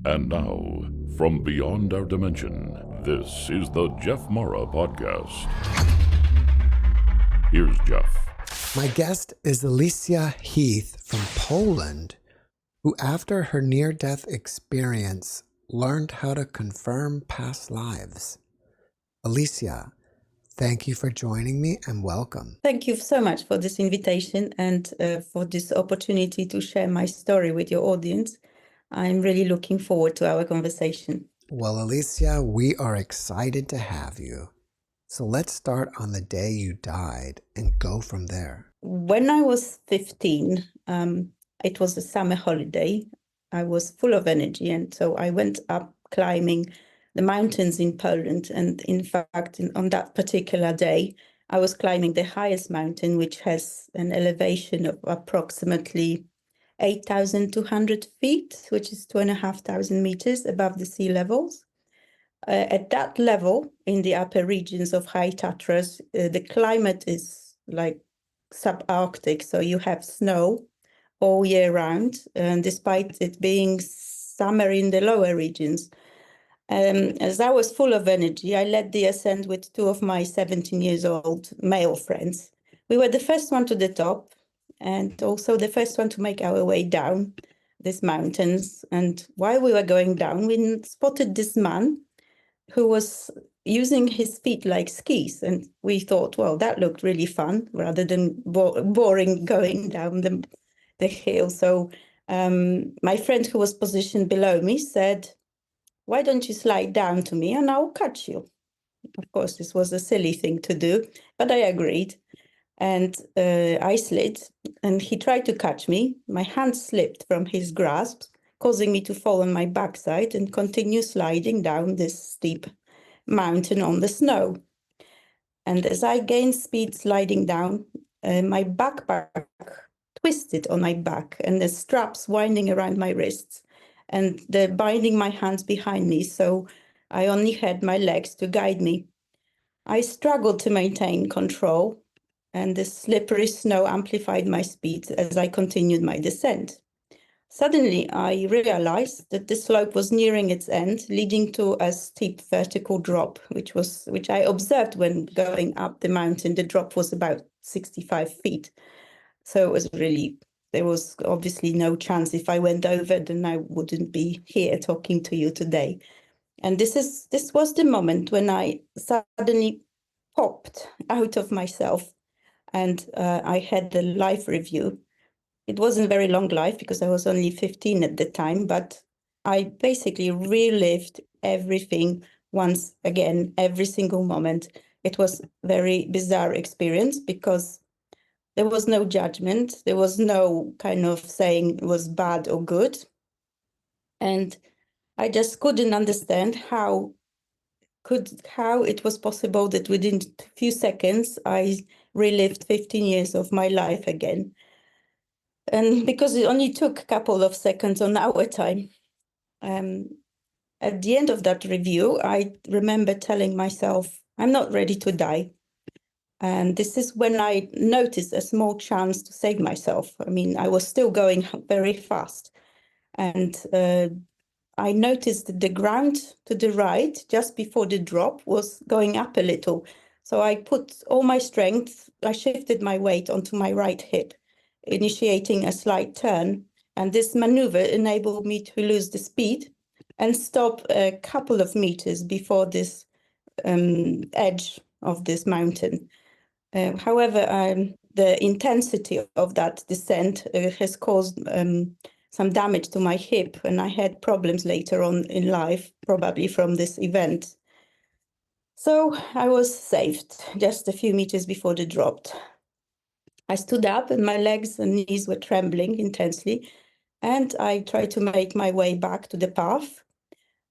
And now, from beyond our dimension, this is the JeffMara podcast. Here's Jeff. My guest is Alicja Heath from Poland, who after her near-death experience learned how to confirm past lives. Alicja, thank you for joining me and welcome. Thank you so much for this invitation and for this opportunity to share my story with your audience. I'm really looking forward to our conversation. Well, Alicja, we are excited to have you. So let's start on the day you died and go from there. When I was 15, it was a summer holiday. I was full of energy, and so I went up climbing the mountains in Poland. And in fact, on that particular day, I was climbing the highest mountain, which has an elevation of approximately 8,200 feet, which is 2,500 meters above the sea levels. At that level, in the upper regions of High Tatras, the climate is like subarctic, so you have snow all year round, despite it being summer in the lower regions. As I was full of energy, I led the ascent with two of my 17 years old male friends. We were the first one to the top and also the first one to make our way down these mountains. And while we were going down, we spotted this man who was using his feet like skis. And we thought, well, that looked really fun rather than boring going down the hill. So my friend who was positioned below me said, "Why don't you slide down to me and I'll catch you?" Of course, this was a silly thing to do, but I agreed. And I slid and he tried to catch me. My hand slipped from his grasp, causing me to fall on my backside and continue sliding down this steep mountain on the snow. And as I gained speed sliding down, my backpack twisted on my back and the straps winding around my wrists and they're binding my hands behind me, so I only had my legs to guide me. I struggled to maintain control, and the slippery snow amplified my speed as I continued my descent. Suddenly, I realized that the slope was nearing its end, leading to a steep vertical drop, which I observed when going up the mountain. The drop was about 65 feet. So it was really, there was obviously no chance if I went over, then I wouldn't be here talking to you today. And this was the moment when I suddenly popped out of myself and I had a life review. It wasn't a very long life because I was only 15 at the time, but I basically relived everything once again, every single moment. It was a very bizarre experience because there was no judgment. There was no kind of saying it was bad or good. And I just couldn't understand how it was possible that within a few seconds I relived 15 years of my life again. And because it only took a couple of seconds on our time. At the end of that review, I remember telling myself, I'm not ready to die. And this is when I noticed a small chance to save myself. I mean, I was still going very fast. And I noticed that the ground to the right, just before the drop, was going up a little. So I put all my strength, I shifted my weight onto my right hip, initiating a slight turn. And this maneuver enabled me to lose the speed and stop a couple of meters before this edge of this mountain. However, the intensity of that descent has caused some damage to my hip, and I had problems later on in life, probably from this event. So I was saved just a few meters before the drop. I stood up and my legs and knees were trembling intensely, and I tried to make my way back to the path.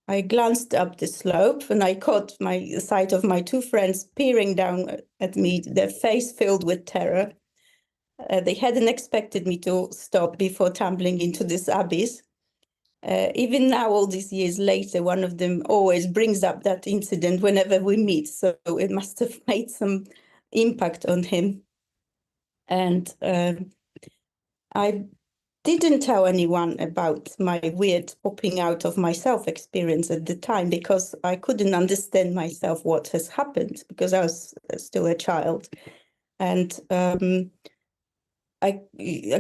I glanced up the slope and I caught the sight of my two friends peering down at me, their face filled with terror. They hadn't expected me to stop before tumbling into this abyss. Even now, all these years later, one of them always brings up that incident whenever we meet. So it must have made some impact on him. And I didn't tell anyone about my weird popping out of myself experience at the time because I couldn't understand myself what has happened because I was still a child. And I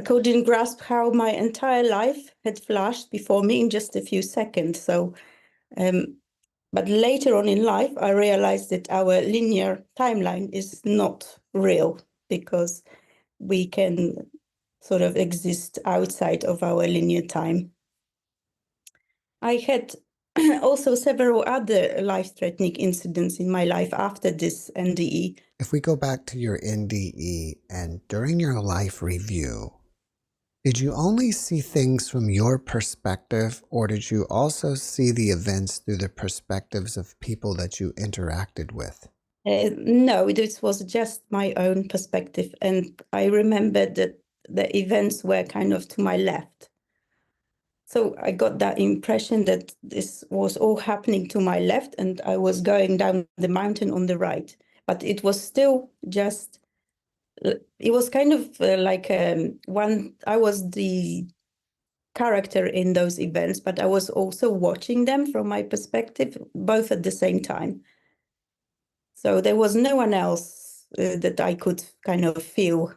couldn't grasp how my entire life had flashed before me in just a few seconds. So, but later on in life, I realized that our linear timeline is not real because we can sort of exist outside of our linear time. I had also several other life-threatening incidents in my life after this NDE. If we go back to your NDE and during your life review, did you only see things from your perspective, or did you also see the events through the perspectives of people that you interacted with? No, this was just my own perspective. And I remember that the events were kind of to my left. So I got that impression that this was all happening to my left and I was going down the mountain on the right. But it was still just, it was kind of like I was the character in those events, but I was also watching them from my perspective, both at the same time. So there was no one else that I could kind of feel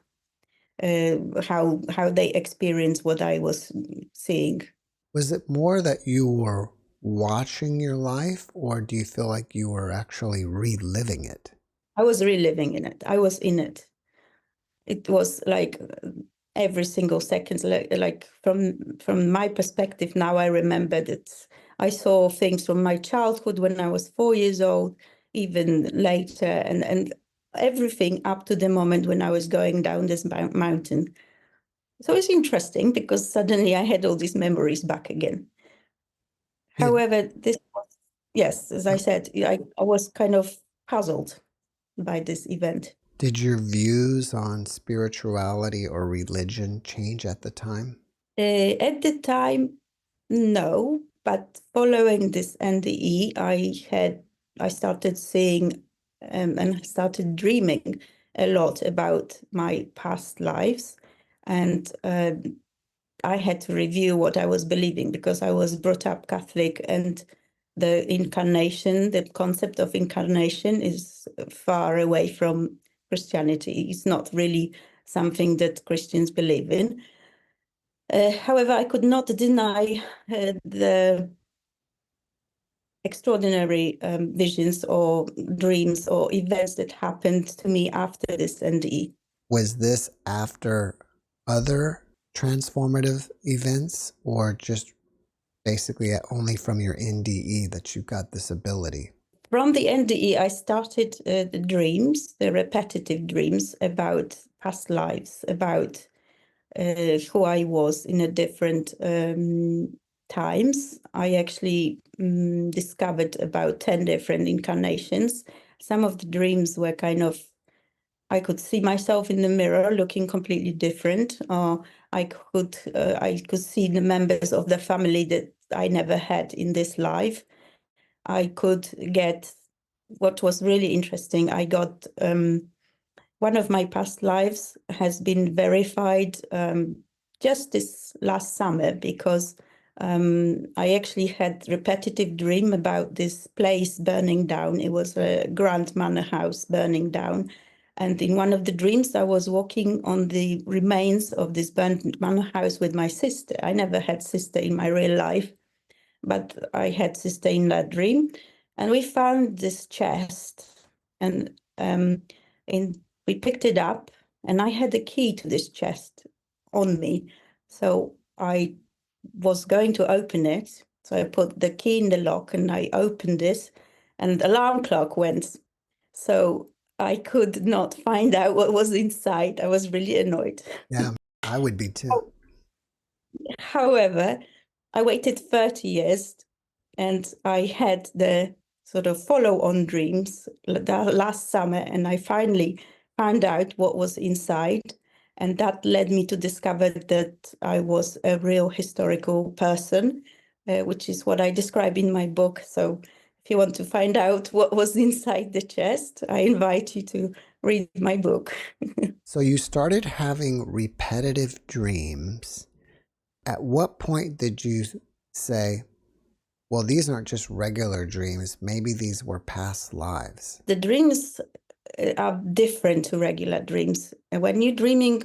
how they experienced what I was seeing. Was it more that you were watching your life, or do you feel like you were actually reliving it? I was reliving in it. I was in it. It was like every single second, like from my perspective now, I remember that I saw things from my childhood when I was 4 years old, even later, and everything up to the moment when I was going down this mountain. So it's interesting because suddenly I had all these memories back again. Yeah. However, this was, yes, as I said, I was kind of puzzled by this event. Did your views on spirituality or religion change at the time? At the time, no, but following this NDE, I started seeing and started dreaming a lot about my past lives, and I had to review what I was believing because I was brought up Catholic, and the incarnation, the concept of incarnation, is far away from Christianity. It's not really something that Christians believe in. However, I could not deny the extraordinary visions or dreams or events that happened to me after this NDE. Was this after other transformative events, or just basically only from your NDE that you got this ability? From the NDE, I started the dreams, the repetitive dreams about past lives, about who I was in a different times. I actually discovered about 10 different incarnations. Some of the dreams were kind of, I could see myself in the mirror looking completely different. I could see the members of the family that I never had in this life. I could get, what was really interesting, I got one of my past lives has been verified just this last summer because I actually had repetitive dream about this place burning down. It was a grand manor house burning down. And in one of the dreams, I was walking on the remains of this burned manor house with my sister. I never had sister in my real life, but I had sister in that dream. And we found this chest, and we picked it up, and I had the key to this chest on me. So I was going to open it. So I put the key in the lock and I opened this, and the alarm clock went. So I could not find out what was inside. I was really annoyed. Yeah, I would be too. However, I waited 30 years and I had the sort of follow-on dreams last summer, and I finally found out what was inside. And that led me to discover that I was a real historical person, which is what I describe in my book. So if you want to find out what was inside the chest, I invite you to read my book. So you started having repetitive dreams, At what point did you say, well, these aren't just regular dreams, maybe these were past lives? The dreams are different to regular dreams. And when you're dreaming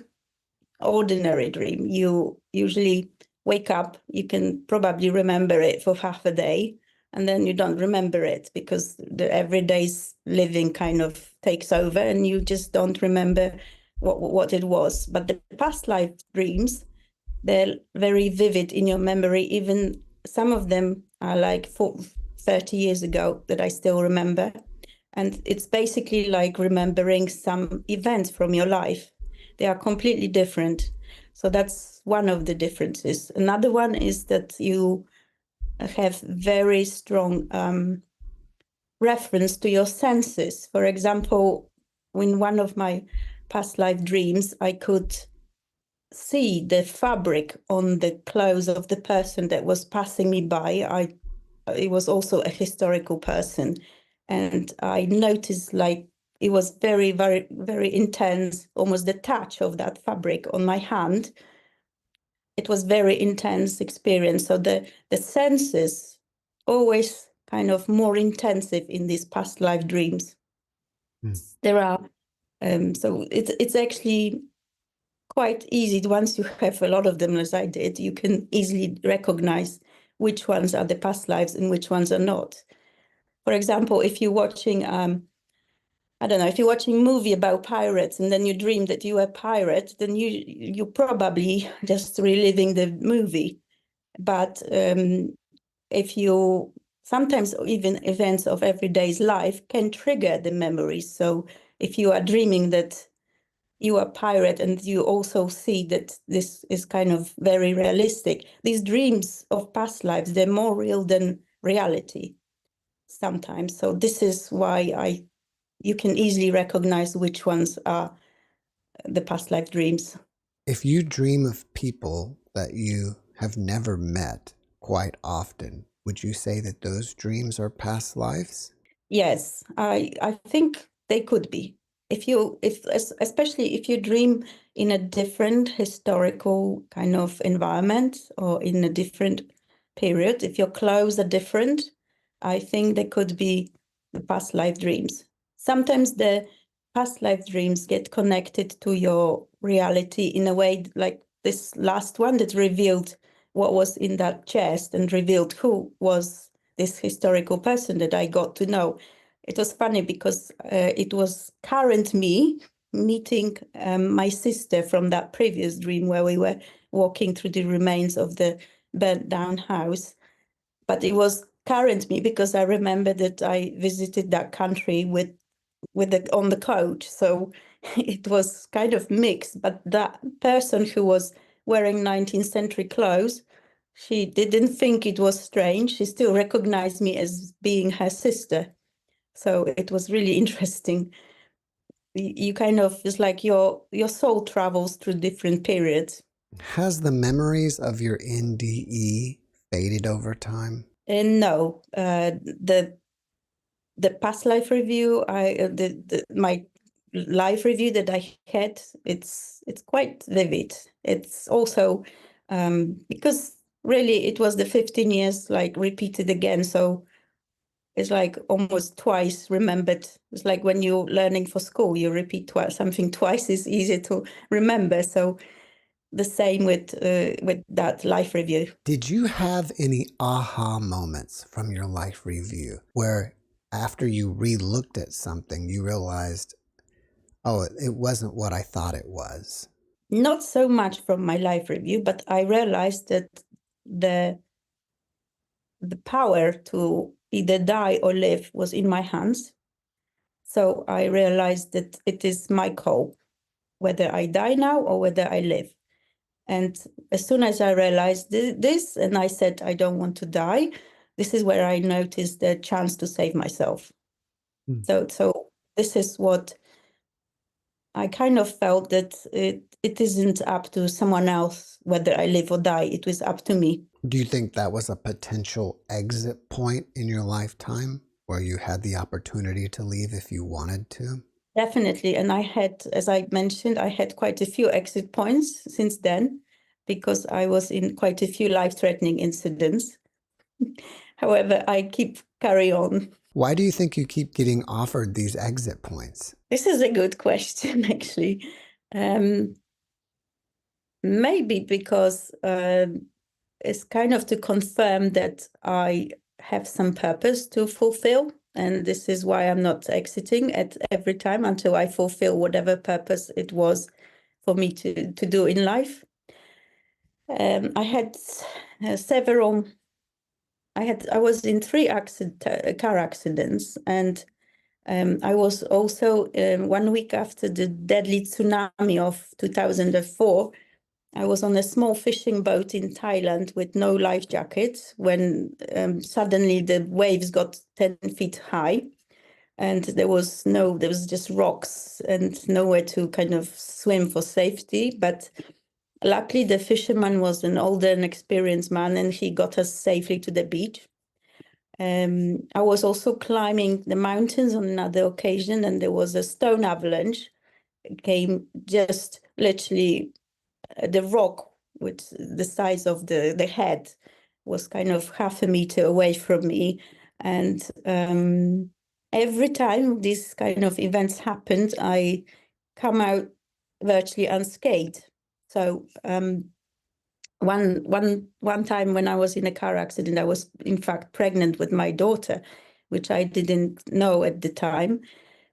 ordinary dream, you usually wake up, you can probably remember it for half a day, and then you don't remember it because the everyday's living kind of takes over and you just don't remember what it was. But the past life dreams, they're very vivid in your memory. Even some of them are like 30 years ago that I still remember. And it's basically like remembering some events from your life. They are completely different. So that's one of the differences. Another one is that you have very strong reference to your senses. For example, in one of my past life dreams, I could see the fabric on the clothes of the person that was passing me by. It was also a historical person, and I noticed like it was very, very, very intense, almost the touch of that fabric on my hand. It was very intense experience. So the senses always kind of more intensive in these past life dreams. There are so it's actually quite easy. Once you have a lot of them, as I did, you can easily recognize which ones are the past lives and which ones are not. For example, if you're watching, I don't know, if you're watching a movie about pirates and then you dream that you are a pirate, then you probably just reliving the movie. But if you sometimes even events of everyday's life can trigger the memories. So if you are dreaming that you are a pirate and you also see that this is kind of very realistic, these dreams of past lives, they're more real than reality sometimes. So this is why you can easily recognize which ones are the past life dreams. If you dream of people that you have never met quite often, would you say that those dreams are past lives? Yes, I think they could be. Especially if you dream in a different historical kind of environment or in a different period, if your clothes are different, I think they could be the past life dreams. Sometimes the past life dreams get connected to your reality in a way like this last one that revealed what was in that chest and revealed who was this historical person that I got to know. It was funny because it was current me meeting my sister from that previous dream where we were walking through the remains of the burnt down house. But it was current me because I remember that I visited that country on the coach. So it was kind of mixed. But that person who was wearing 19th century clothes, she didn't think it was strange. She still recognized me as being her sister. So it was really interesting. You kind of, it's like your soul travels through different periods. Has the memories of your NDE faded over time? And no, the past life review, my life review that I had, it's quite vivid. It's also because really it was the 15 years like repeated again. So it's like almost twice remembered. It's like when you're learning for school, you repeat something twice is easier to remember. So the same with that life review. Did you have any aha moments from your life review where after you re-looked at something, you realized, oh, it wasn't what I thought it was? Not so much from my life review, but I realized that the power to either die or live was in my hands. So I realized that it is my call, whether I die now or whether I live. And as soon as I realized this, and I said, I don't want to die, this is where I noticed the chance to save myself. So this is what I kind of felt, that it isn't up to someone else whether I live or die. It was up to me. Do you think that was a potential exit point in your lifetime where you had the opportunity to leave if you wanted to? Definitely. And I had, as I mentioned, I had quite a few exit points since then, because I was in quite a few life-threatening incidents. However, I carry on. Why do you think you keep getting offered these exit points? This is a good question, actually. Maybe because it's kind of to confirm that I have some purpose to fulfill. And this is why I'm not exiting at every time until I fulfill whatever purpose it was for me to do in life. I had several. I was in 3 car accidents, and I was also 1 week after the deadly tsunami of 2004. I was on a small fishing boat in Thailand with no life jacket when suddenly the waves got 10 feet high, and there was just rocks and nowhere to kind of swim for safety. But luckily, the fisherman was an older and experienced man, and he got us safely to the beach. I was also climbing the mountains on another occasion, and there was a stone avalanche. It came just literally the rock with the size of the head was kind of half a meter away from me. And every time these kind of events happened, I come out virtually unscathed. So one time when I was in a car accident, I was in fact pregnant with my daughter, which I didn't know at the time.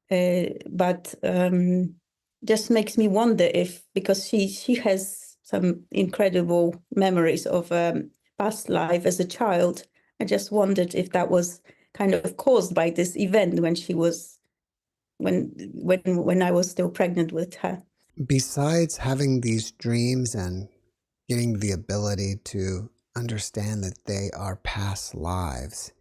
But just makes me wonder if, because she has some incredible memories of past life as a child, I just wondered if that was kind of caused by this event when she was when I was still pregnant with her. Besides having these dreams and getting the ability to understand that they are past lives,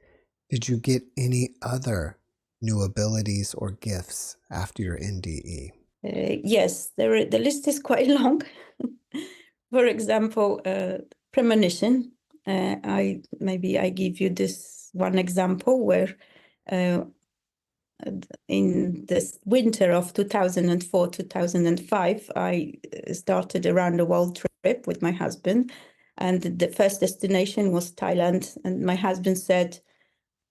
did you get any other new abilities or gifts after your NDE? Yes, the list is quite long. For example, premonition. I give you this one example where in this winter of 2004, 2005, I started a round the world trip with my husband. And the first destination was Thailand. And my husband said,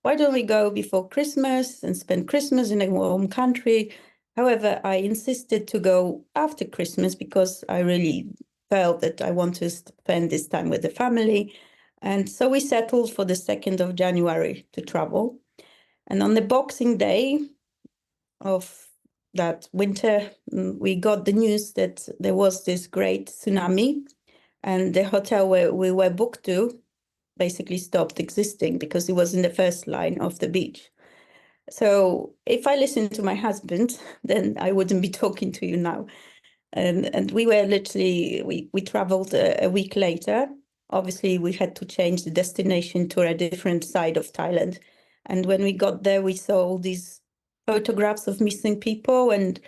why don't we go before Christmas and spend Christmas in a warm country? However, I insisted to go after Christmas because I really felt that I want to spend this time with the family. And so we settled for the 2nd of January to travel. And on the Boxing Day of that winter, we got the news that there was this great tsunami, and the hotel where we were booked to basically stopped existing because it was in the first line of the beach. So if I listened to my husband, then I wouldn't be talking to you now. And we were literally, we traveled a week later. Obviously, we had to change the destination to a different side of Thailand. And when we got there, we saw all these photographs of missing people and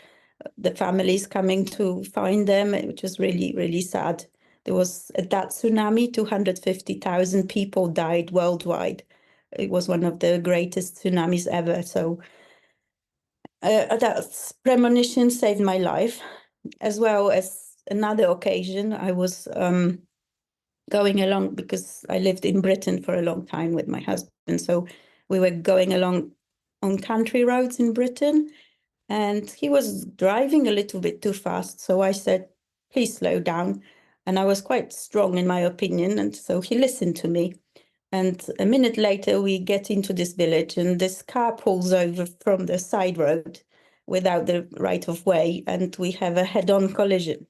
the families coming to find them, which was really, really sad. There was, at that tsunami, 250,000 people died worldwide. It was one of the greatest tsunamis ever. So that premonition saved my life. As well as another occasion, I was going along, because I lived in Britain for a long time with my husband. So we were going along on country roads in Britain, and he was driving a little bit too fast. So I said, please slow down. And I was quite strong in my opinion. And so he listened to me. And a minute later, we get into this village, and this car pulls over from the side road without the right of way, and we have a head-on collision.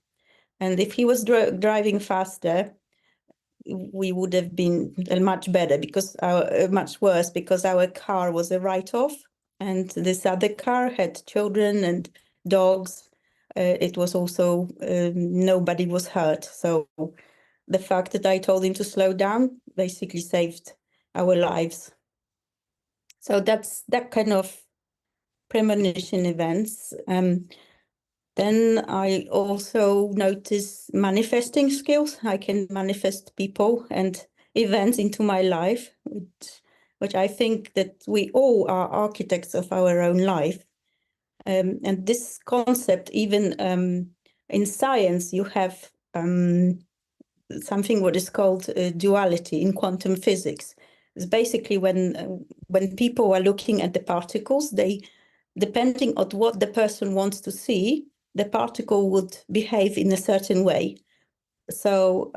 And if he was driving faster, we would have been much better, because much worse, because our car was a write-off, and this other car had children and dogs. It was also nobody was hurt. So the fact that I told him to slow down basically saved our lives. So that's that kind of premonition events. Then I also notice manifesting skills. I can manifest people and events into my life, which I think that we all are architects of our own life. And this concept, even in science, you have something what is called duality in quantum physics. It's basically when people are looking at the particles, they, depending on what the person wants to see, the particle would behave in a certain way. So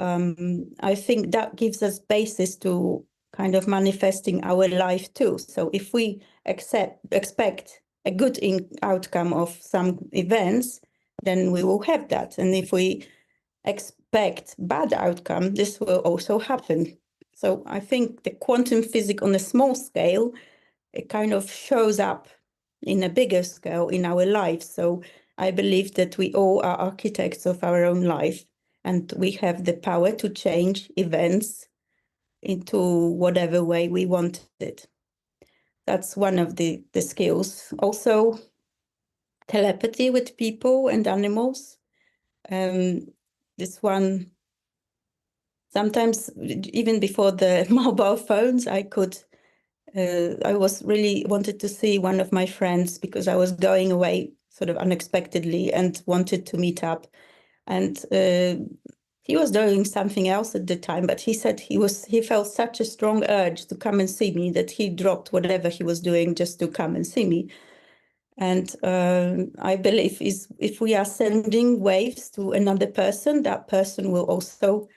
I think that gives us basis to kind of manifesting our life too. So if we expect a good outcome of some events, then we will have that. And if we expect bad outcome, this will also happen. So I think the quantum physics on a small scale, it kind of shows up in a bigger scale in our lives. So I believe that we all are architects of our own life, and we have the power to change events into whatever way we want it. That's one of the skills. Also, telepathy with people and animals. This one, sometimes even before the mobile phones, I was really wanted to see one of my friends because I was going away sort of unexpectedly and wanted to meet up. And he was doing something else at the time, but he said he felt such a strong urge to come and see me that he dropped whatever he was doing just to come and see me. And I believe if we are sending waves to another person, that person will also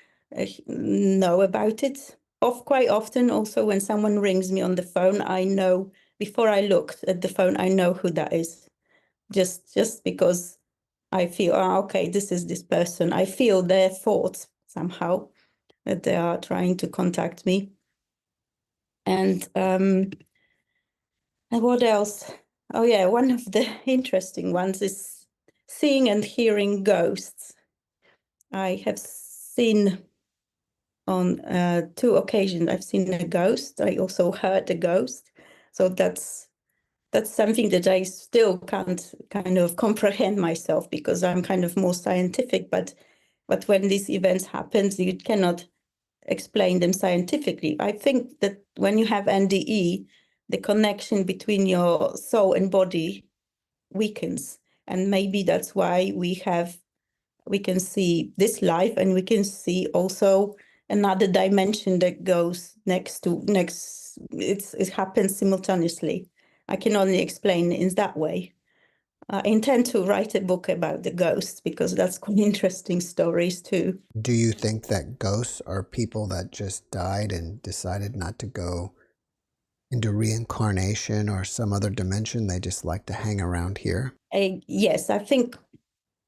know about it. Quite often, also when someone rings me on the phone, I know before I looked at the phone, I know who that is. Just because I feel, okay, this is this person. I feel their thoughts somehow that they are trying to contact me. And what else? Oh yeah, one of the interesting ones is seeing and hearing ghosts. I have seen on 2 occasions, I've seen a ghost. I also heard a ghost. So that's something that I still can't kind of comprehend myself because I'm kind of more scientific, but when these events happen, you cannot explain them scientifically. I think that when you have NDE, the connection between your soul and body weakens. And maybe that's why we can see this life, and we can see also another dimension that goes next. It happens simultaneously. I can only explain it in that way. I intend to write a book about the ghosts because that's quite interesting stories too. Do you think that ghosts are people that just died and decided not to go into reincarnation or some other dimension? They just like to hang around here? Yes, I think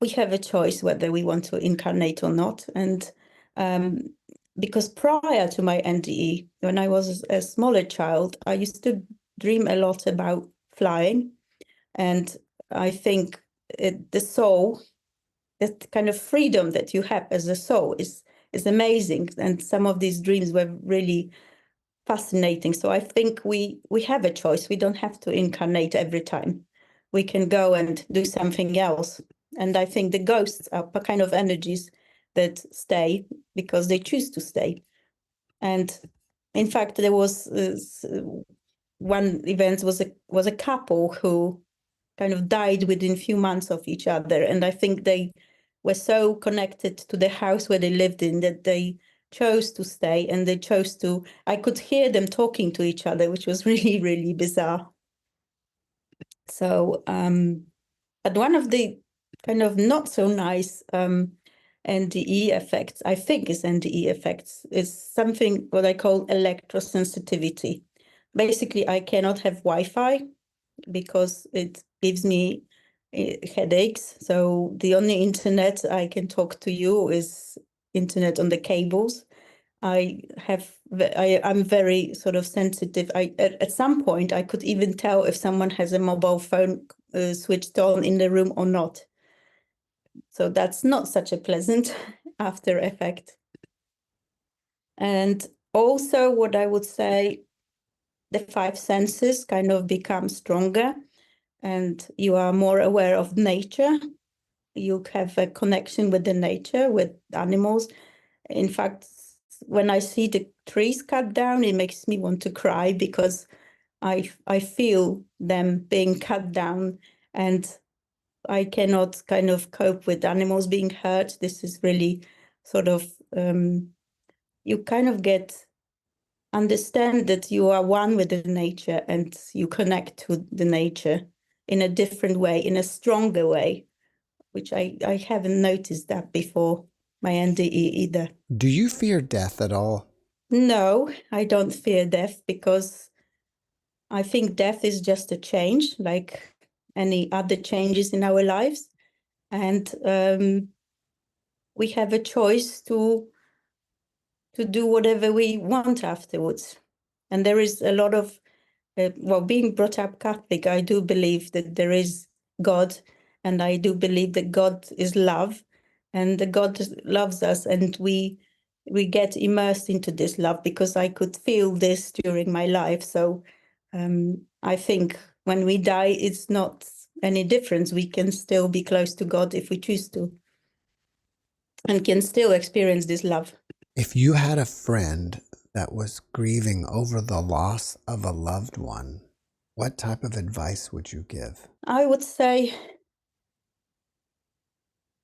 we have a choice whether we want to incarnate or not. And because prior to my NDE, when I was a smaller child, I used to dream a lot about flying. And I think the soul, that kind of freedom that you have as a soul is amazing. And some of these dreams were really fascinating. So I think we have a choice. We don't have to incarnate every time. We can go and do something else. And I think the ghosts are kind of energies that stay because they choose to stay. And in fact, there was one event was a couple who kind of died within a few months of each other. And I think they were so connected to the house where they lived in that they chose to stay, and they chose to, I could hear them talking to each other, which was really, really bizarre. So, but one of the kind of not so nice NDE effects, I think is NDE effects, is something what I call electrosensitivity. Basically, I cannot have Wi-Fi because it gives me headaches. So the only internet I can talk to you is internet on the cables. I'm very sort of sensitive. At some point I could even tell if someone has a mobile phone switched on in the room or not. So that's not such a pleasant after effect. And also what I would say, the 5 senses kind of become stronger, and you are more aware of nature. You have a connection with the nature, with animals. In fact, when I see the trees cut down, it makes me want to cry because I feel them being cut down, and I cannot kind of cope with animals being hurt. This is really sort of you kind of understand that you are one with the nature and you connect to the nature in a different way, in a stronger way, which I haven't noticed that before my NDE either. Do you fear death at all? No, I don't fear death because I think death is just a change, like any other changes in our lives. And we have a choice to do whatever we want afterwards. And there is a lot of, being brought up Catholic, I do believe that there is God, and I do believe that God is love, and that God loves us, and we get immersed into this love because I could feel this during my life. So I think when we die, it's not any difference. We can still be close to God if we choose to, and can still experience this love. If you had a friend that was grieving over the loss of a loved one, what type of advice would you give? I would say,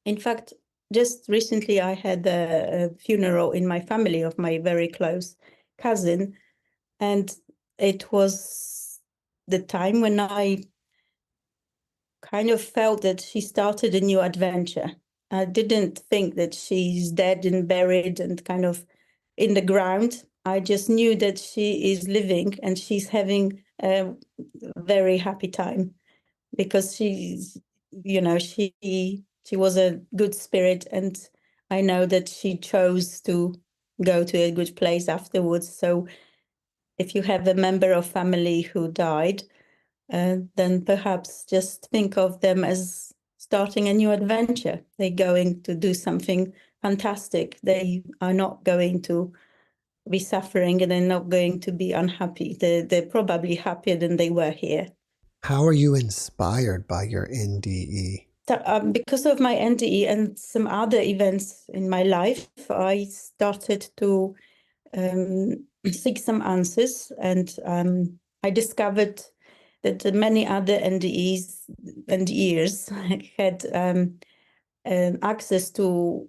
in fact, just recently I had a funeral in my family of my very close cousin, and it was the time when I kind of felt that she started a new adventure. I didn't think that she's dead and buried and kind of in the ground. I just knew that she is living and she's having a very happy time because she's, she was a good spirit, and I know that she chose to go to a good place afterwards. So if you have a member of family who died, then perhaps just think of them as starting a new adventure. They're going to do something fantastic. They are not going to be suffering, and they're not going to be unhappy. They're probably happier than they were here. How are you inspired by your NDE? So, because of my NDE and some other events in my life, I started to seek some answers, and I discovered that many other NDEs and years had access to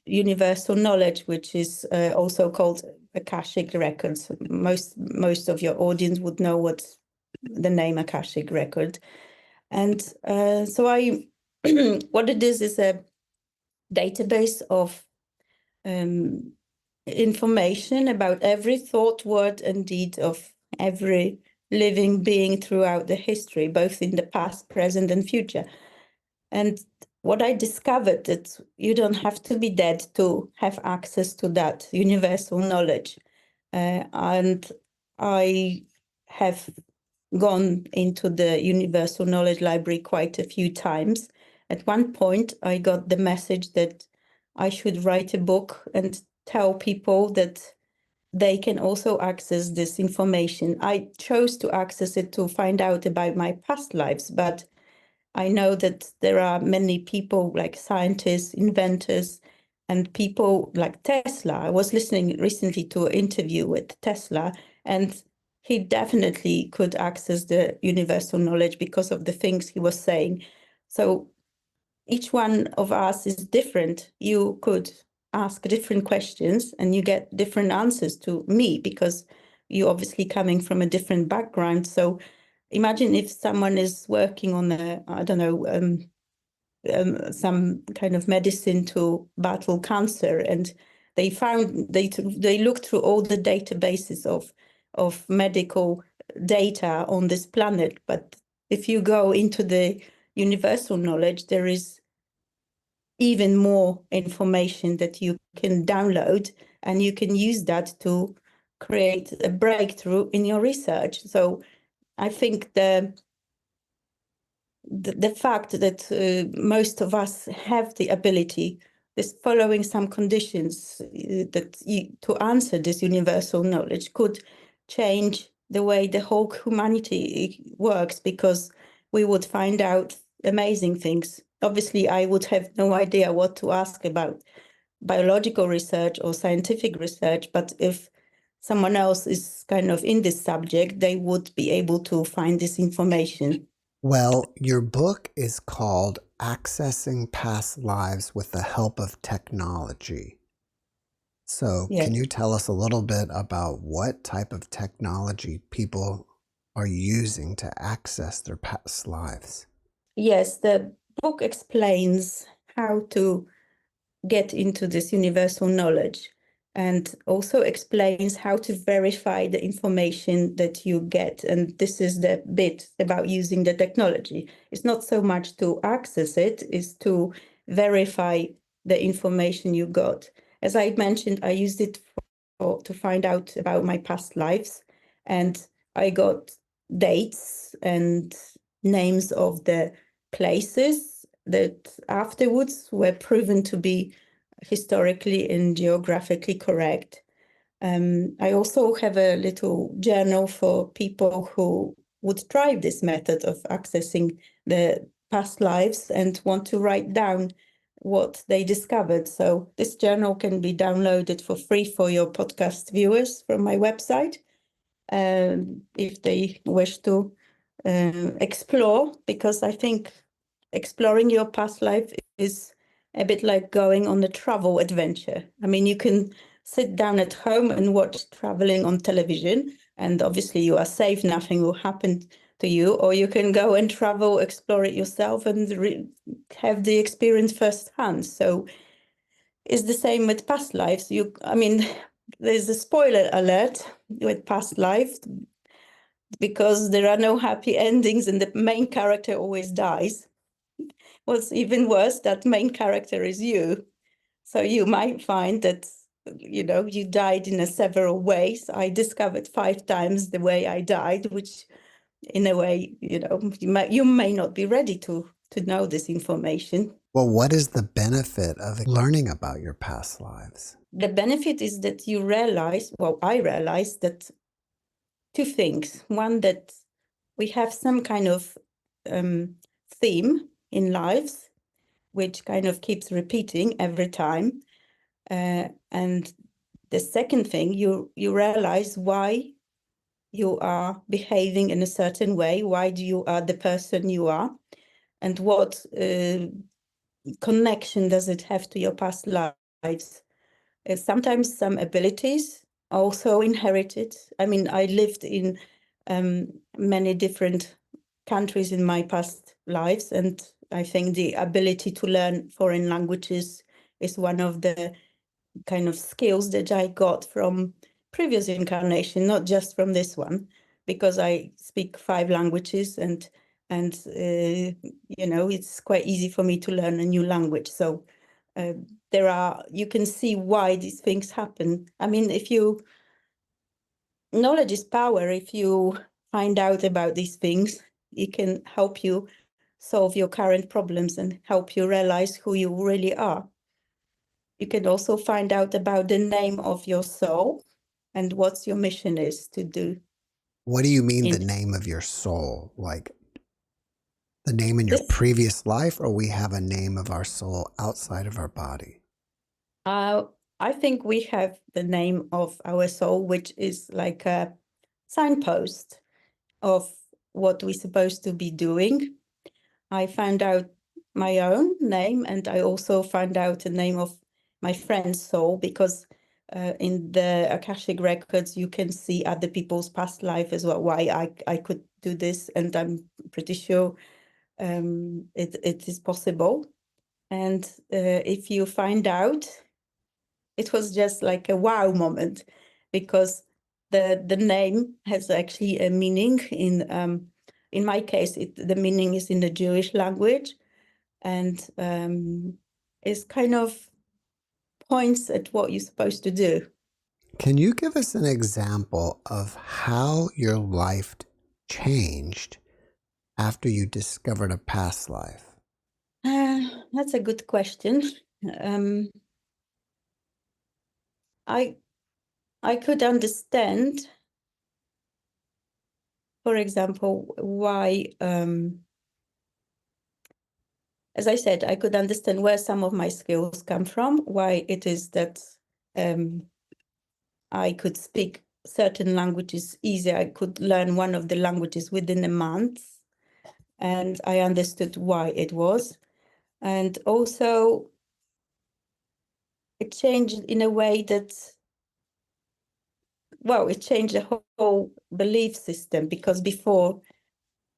universal knowledge, which is also called Akashic records. Most of your audience would know what the name Akashic record. And so what it is a database of information about every thought, word, and deed of every living being throughout the history, both in the past, present, and future. And what I discovered that you don't have to be dead to have access to that universal knowledge. And I have gone into the Universal Knowledge Library quite a few times. At one point, I got the message that I should write a book and tell people that they can also access this information. I chose to access it to find out about my past lives, but I know that there are many people like scientists, inventors, and people like Tesla. I was listening recently to an interview with Tesla, and he definitely could access the universal knowledge because of the things he was saying. So each one of us is different. You could ask different questions and you get different answers to me because you're obviously coming from a different background. So imagine if someone is working on some kind of medicine to battle cancer, and they looked through all the databases of medical data on this planet. But if you go into the universal knowledge, there is even more information that you can download, and you can use that to create a breakthrough in your research. So I think the fact that most of us have the ability, this following some conditions to answer this universal knowledge could change the way the whole humanity works, because we would find out amazing things. Obviously, I would have no idea what to ask about biological research or scientific research, but if someone else is kind of in this subject, they would be able to find this information. Well, your book is called Accessing Past Lives with the Help of Technology. So, Yes. can you tell us a little bit about what type of technology people are using to access their past lives? Yes, the book explains how to get into this universal knowledge, and also explains how to verify the information that you get. And this is the bit about using the technology. It's not so much to access it, it's to verify the information you got. As I mentioned, I used it to find out about my past lives, and I got dates and names of the places that afterwards were proven to be historically and geographically correct. I also have a little journal for people who would try this method of accessing the past lives and want to write down what they discovered. So this journal can be downloaded for free for your podcast viewers from my website, if they wish to explore, because I think exploring your past life is a bit like going on a travel adventure. I mean, you can sit down at home and watch traveling on television, and obviously you are safe, nothing will happen to you, or you can go and travel, explore it yourself, and have the experience firsthand. So it's the same with past lives. I mean, there's a spoiler alert with past lives, because there are no happy endings and the main character always dies. What's even worse, that main character is you. So you might find that, you died in several ways. I discovered 5 times the way I died, which in a way, you may not be ready to know this information. Well, what is the benefit of learning about your past lives? The benefit is that you realize, well, I realized that 2 things. One, that we have some kind of theme in lives, which kind of keeps repeating every time. And the second thing, you realize why you are behaving in a certain way, why you are the person you are, and what connection does it have to your past lives. Sometimes some abilities also inherited. I mean, I lived in many different countries in my past lives, and I think the ability to learn foreign languages is one of the kind of skills that I got from previous incarnation, not just from this one, because I speak 5 languages, and it's quite easy for me to learn a new language. So you can see why these things happen. I mean, knowledge is power. If you find out about these things, it can help you solve your current problems and help you realize who you really are. You can also find out about the name of your soul and what your mission is to do. What do you mean the name of your soul? Like the name in your This, previous life, or we have a name of our soul outside of our body? I think we have the name of our soul, which is like a signpost of what we're supposed to be doing. I found out my own name, and I also found out the name of my friend's soul, because in the Akashic records, you can see other people's past life as well, why I could do this, and I'm pretty sure it is possible. And if you find out, it was just like a wow moment, because the name has actually a meaning. In my case, the meaning is in the Jewish language, and it's kind of points at what you're supposed to do. Can you give us an example of how your life changed after you discovered a past life? That's a good question. Um, I I could understand, for example, why, as I said, I could understand where some of my skills come from, why it is that I could speak certain languages easier. I could learn one of the languages within a month, and I understood why it was. And also, it changed in a way that, well, it changed the whole belief system, because before,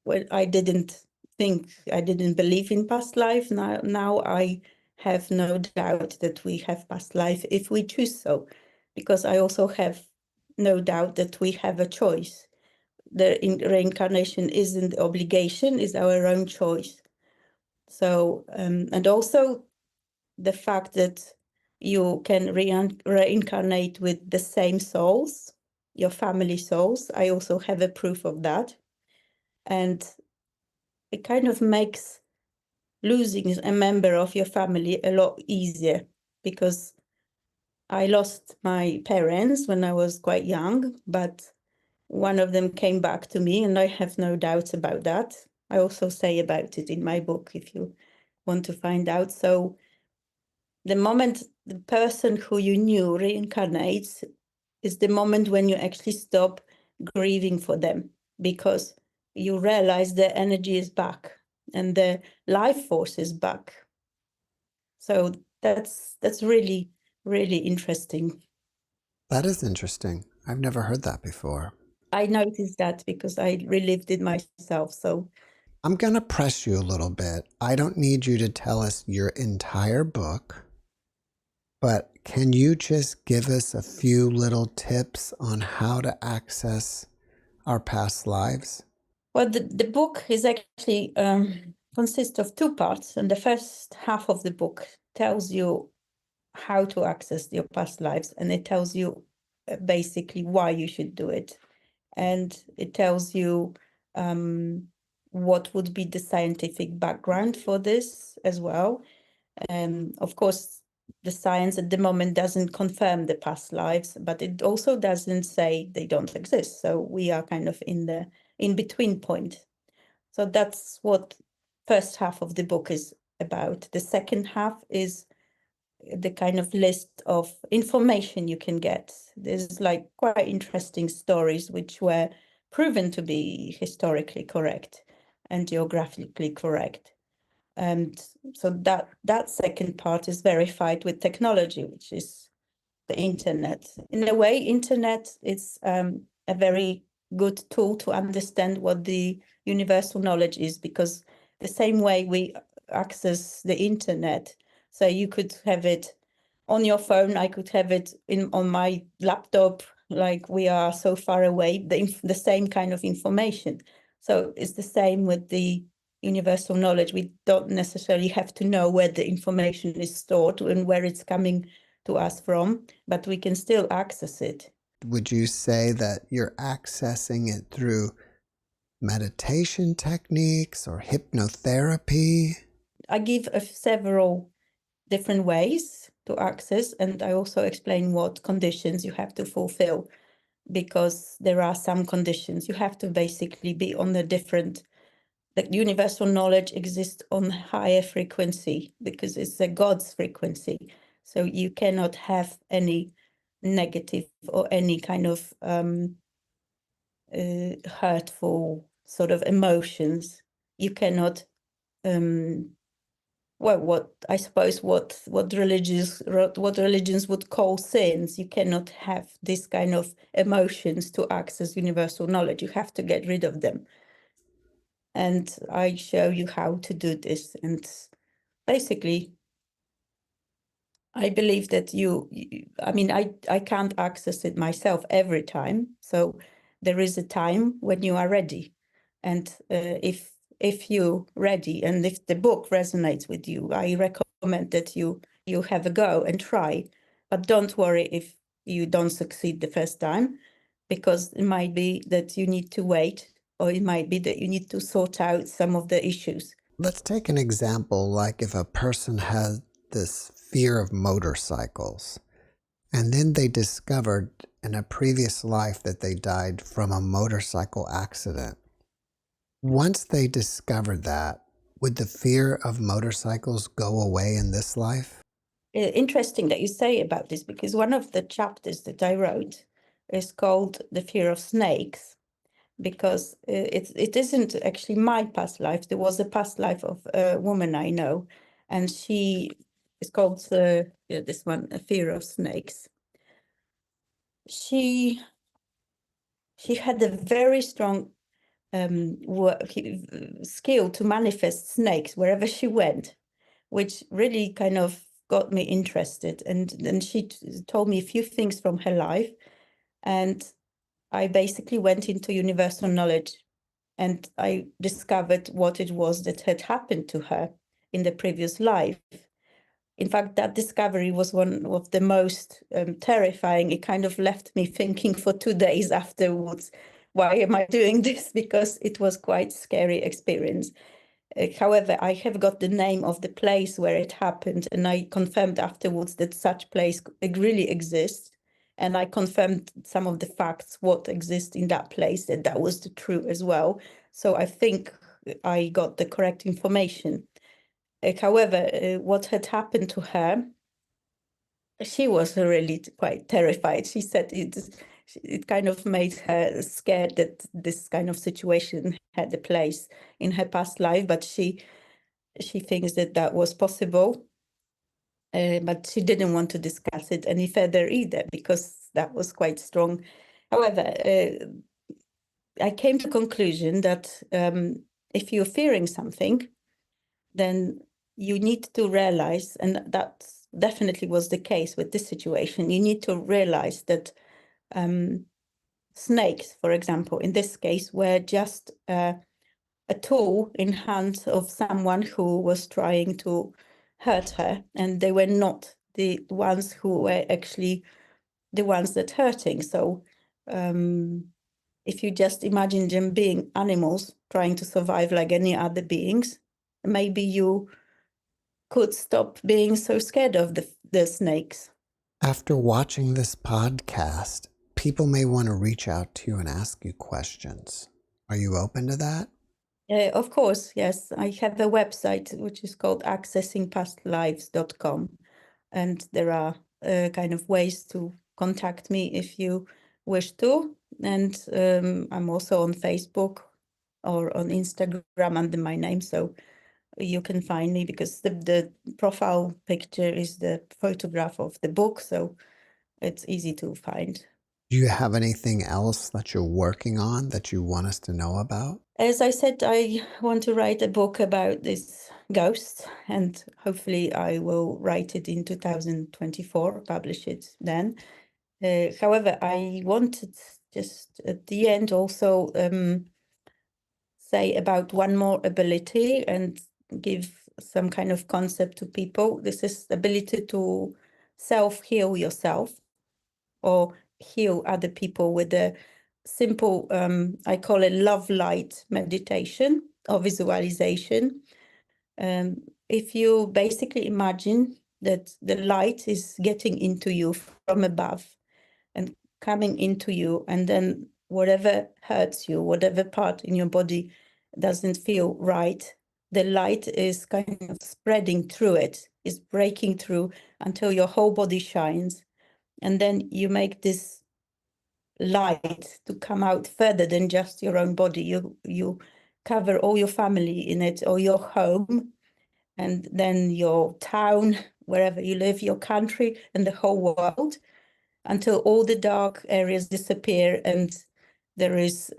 when I didn't believe in past life. Now I have no doubt that we have past life if we choose so, because I also have no doubt that we have a choice. The reincarnation isn't obligation, is our own choice. So, and also the fact that you can reincarnate with the same souls, your family souls. I also have a proof of that. And it kind of makes losing a member of your family a lot easier, because I lost my parents when I was quite young, but one of them came back to me, and I have no doubts about that. I also say about it in my book if you want to find out. So the moment the person who you knew reincarnates is the moment when you actually stop grieving for them, because you realize the energy is back and the life force is back. So that's really, really interesting. That is interesting. I've never heard that before. I noticed that because I relived it myself. So I'm going to press you a little bit. I don't need you to tell us your entire book, but can you just give us a few little tips on how to access our past lives? well, the book is actually consists of two parts, and the first half of the book tells you how to access your past lives, and it tells you basically why you should do it, and it tells you what would be the scientific background for this as well. Of course, the science at the moment doesn't confirm the past lives, but it also doesn't say they don't exist. So we are kind of in the in-between point. So that's what first half of the book is about. The second half is the kind of list of information you can get. There's like quite interesting stories which were proven to be historically correct and geographically correct. And so that second part is verified with technology, which is the internet. In a way, internet is a very good tool to understand what the universal knowledge is, because the same way we access the internet, so you could have it on your phone, I could have it on my laptop, like we are so far away, the same kind of information. So it's the same with the universal knowledge. We don't necessarily have to know where the information is stored and where it's coming to us from, but we can still access it. Would you say that you're accessing it through meditation techniques or hypnotherapy? I give several different ways to access, and I also explain what conditions you have to fulfill, because there are some conditions you have to basically be on a different, the universal knowledge exists on higher frequency because it's a God's frequency. So you cannot have any negative or any kind of hurtful sort of emotions. You cannot, well, what I suppose what religions would call sins. You cannot have this kind of emotions to access universal knowledge. You have to get rid of them. And I show you how to do this. And basically, I believe that I mean, I can't access it myself every time. So there is a time when you are ready. And if you're ready, and if the book resonates with you, I recommend that you have a go and try. But don't worry if you don't succeed the first time, because it might be that you need to wait, or it might be that you need to sort out some of the issues. Let's take an example, like if a person has this fear of motorcycles, and then they discovered in a previous life that they died from a motorcycle accident. Once they discovered that, would the fear of motorcycles go away in this life? Interesting that you say about this, because one of the chapters that I wrote is called The Fear of Snakes, because it isn't actually my past life. There was a past life of a woman I know, and she it's called this one, A Fear of Snakes. She had a very strong skill to manifest snakes wherever she went, which really kind of got me interested. And then she told me a few things from her life, and I basically went into universal knowledge, and I discovered what it was that had happened to her in the previous life. In fact, that discovery was one of the most terrifying. It kind of left me thinking for 2 days afterwards, why am I doing this? Because it was quite scary experience. However, I have got the name of the place where it happened, and I confirmed afterwards that such place really exists. And I confirmed some of the facts, what exists in that place, that was the true as well. So I think I got the correct information. However, what had happened to her, she was really quite terrified. She said it kind of made her scared that this kind of situation had a place in her past life, but she thinks that that was possible, but she didn't want to discuss it any further either, because that was quite strong. However, I came to the conclusion that if you're fearing something, then you need to realize, and that definitely was the case with this situation, you need to realize that snakes, for example, in this case, were just a tool in hands of someone who was trying to hurt her, and they were not the ones who were actually the ones that hurting. So if you just imagine them being animals trying to survive like any other beings, maybe you could stop being so scared of the snakes. After watching this podcast, people may want to reach out to you and ask you questions. Are you open to that? Of course, yes. I have a website which is called accessingpastlives.com, and there are kind of ways to contact me if you wish to. And I'm also on Facebook or on Instagram under my name, so you can find me, because the profile picture is the photograph of the book, so it's easy to find. Do you have anything else that you're working on that you want us to know about? As I said, I want to write a book about this ghost, and hopefully I will write it in 2024, publish it then. However, I wanted just at the end also say about one more ability and give some kind of concept to people. This is the ability to self-heal yourself or heal other people with a simple, I call it love light meditation or visualization. If you basically imagine that the light is getting into you from above and coming into you, and then whatever hurts you, whatever part in your body doesn't feel right, the light is kind of spreading through it, is breaking through until your whole body shines. And then you make this light to come out further than just your own body. You cover all your family in it, or your home, and then your town, wherever you live, your country, and the whole world, until all the dark areas disappear. And there is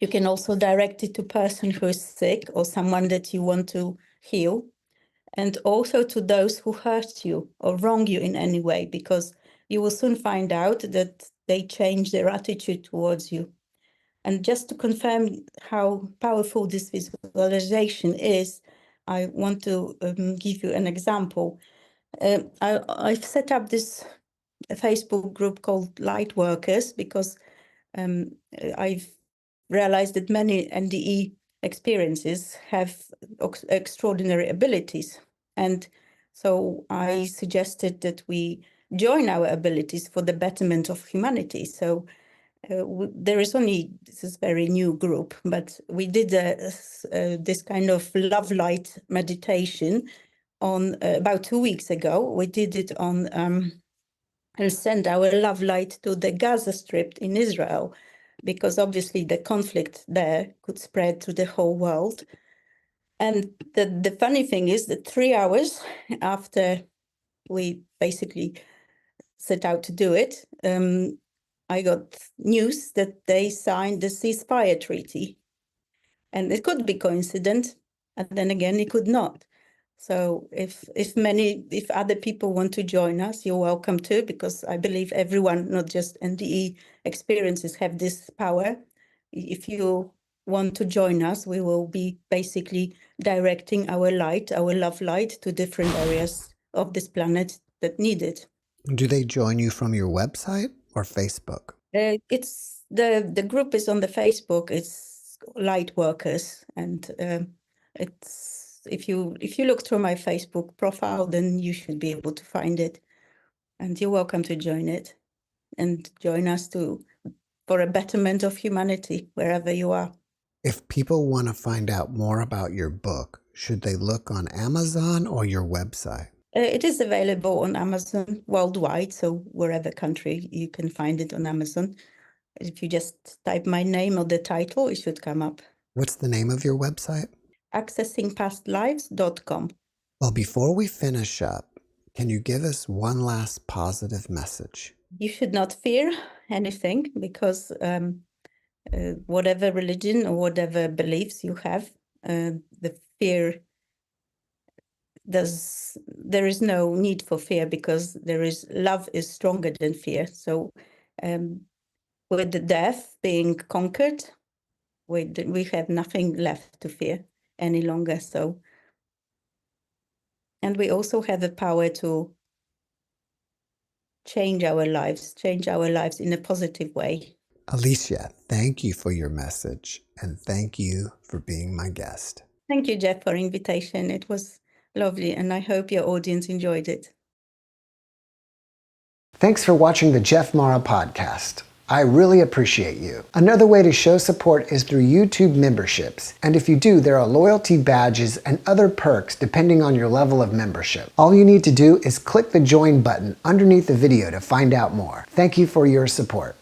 you can also direct it to a person who is sick or someone that you want to heal, and also to those who hurt you or wrong you in any way, because you will soon find out that they change their attitude towards you. And just to confirm how powerful this visualization is, I want to give you an example. I've set up this Facebook group called Light Workers because I've realized that many NDE experiences have extraordinary abilities. And so I suggested that we join our abilities for the betterment of humanity. So there is only, this is very new group, but we did this kind of love light meditation on about 2 weeks ago. We did it on and send our love light to the Gaza Strip in Israel, because obviously the conflict there could spread to the whole world. And the funny thing is that 3 hours after we basically set out to do it, I got news that they signed the ceasefire treaty. And it could be coincident, and then again, it could not. So if other people want to join us, you're welcome to, because I believe everyone, not just NDE experiences, have this power. If you want to join us, we will be basically directing our light, our love light, to different areas of this planet that need it. Do they join you from your website or Facebook? It's the group is on the Facebook. It's Light Workers, and it's if you look through my Facebook profile, then you should be able to find it. And you're welcome to join it and join us for a betterment of humanity wherever you are. If people want to find out more about your book, should they look on Amazon or your website? It is available on Amazon worldwide, so wherever country you can find it on Amazon. If you just type my name or the title, it should come up. What's the name of your website? accessingpastlives.com. Well, before we finish up, can you give us one last positive message? You should not fear anything, because whatever religion or whatever beliefs you have, the fear there is no need for fear, because love is stronger than fear. So with the death being conquered, we have nothing left to fear any longer. So, and we also have the power to change our lives in a positive way. Alicia, thank you for your message, and thank you for being my guest. Thank you, Jeff, for invitation. It was lovely, and I hope your audience enjoyed it. Thanks for watching the JeffMara podcast. I really appreciate you. Another way to show support is through YouTube memberships. And if you do, there are loyalty badges and other perks depending on your level of membership. All you need to do is click the join button underneath the video to find out more. Thank you for your support.